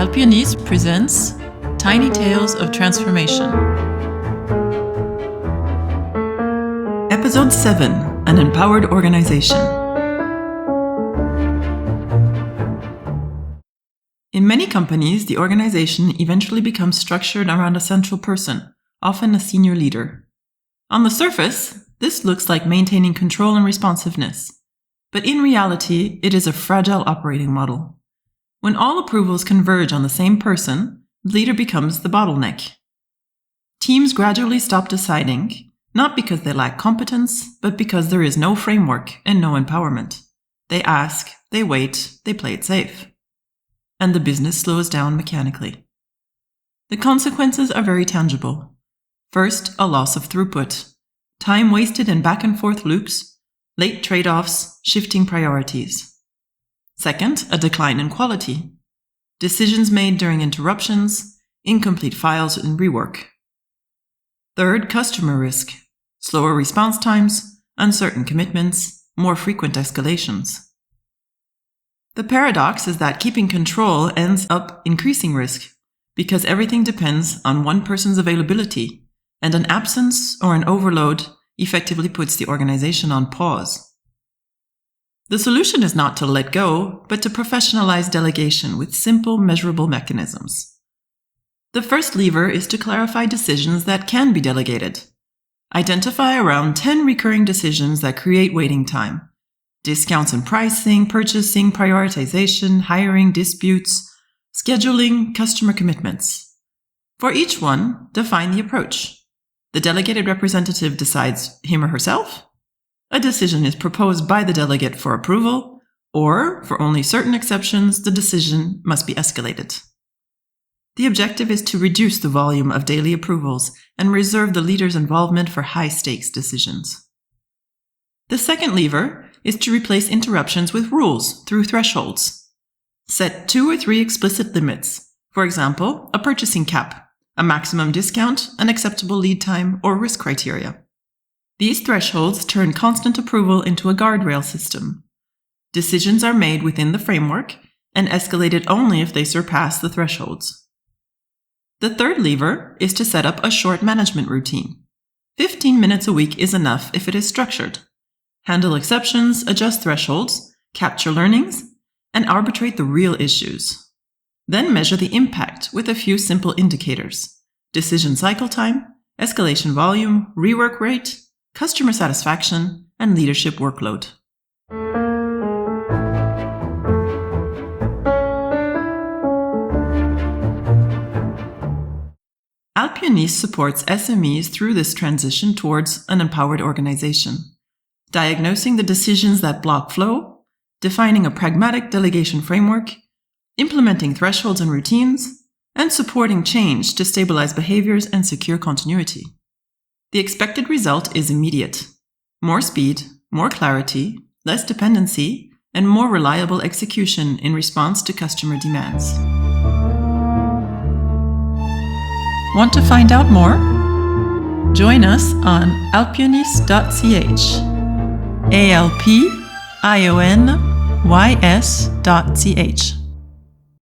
Alpionis presents Tiny Tales of Transformation. Episode 7, An Empowered Organization. In many companies, the organization eventually becomes structured around a central person, often a senior leader. On the surface, this looks like maintaining control and responsiveness. But in reality, it is a fragile operating model. When all approvals converge on the same person, the leader becomes the bottleneck. Teams gradually stop deciding, not because they lack competence, but because there is no framework and no empowerment. They ask, they wait, they play it safe. And the business slows down mechanically. The consequences are very tangible. First, a loss of throughput. Time wasted in back and forth loops, late trade-offs, shifting priorities. Second, a decline in quality. Decisions made during interruptions, incomplete files and rework. Third, customer risk. Slower response times, uncertain commitments, more frequent escalations. The paradox is that keeping control ends up increasing risk because everything depends on one person's availability, and an absence or an overload effectively puts the organization on pause. The solution is not to let go, but to professionalize delegation with simple, measurable mechanisms. The first lever is to clarify decisions that can be delegated. Identify around 10 recurring decisions that create waiting time. Discounts and pricing, purchasing, prioritization, hiring, disputes, scheduling, customer commitments. For each one, define the approach. The delegated representative decides him or herself. A decision is proposed by the delegate for approval, or, for only certain exceptions, the decision must be escalated. The objective is to reduce the volume of daily approvals and reserve the leader's involvement for high-stakes decisions. The second lever is to replace interruptions with rules through thresholds. Set 2 or 3 explicit limits, for example, a purchasing cap, a maximum discount, an acceptable lead time, or risk criteria. These thresholds turn constant approval into a guardrail system. Decisions are made within the framework and escalated only if they surpass the thresholds. The third lever is to set up a short management routine. 15 minutes a week is enough if it is structured. Handle exceptions, adjust thresholds, capture learnings, and arbitrate the real issues. Then measure the impact with a few simple indicators: decision cycle time, escalation volume, rework rate, customer satisfaction, and leadership workload. Alpionis supports SMEs through this transition towards an empowered organization, diagnosing the decisions that block flow, defining a pragmatic delegation framework, implementing thresholds and routines, and supporting change to stabilize behaviors and secure continuity. The expected result is immediate: more speed, more clarity, less dependency, and more reliable execution in response to customer demands. Want to find out more? Join us on alpionis.ch. alpionys.ch.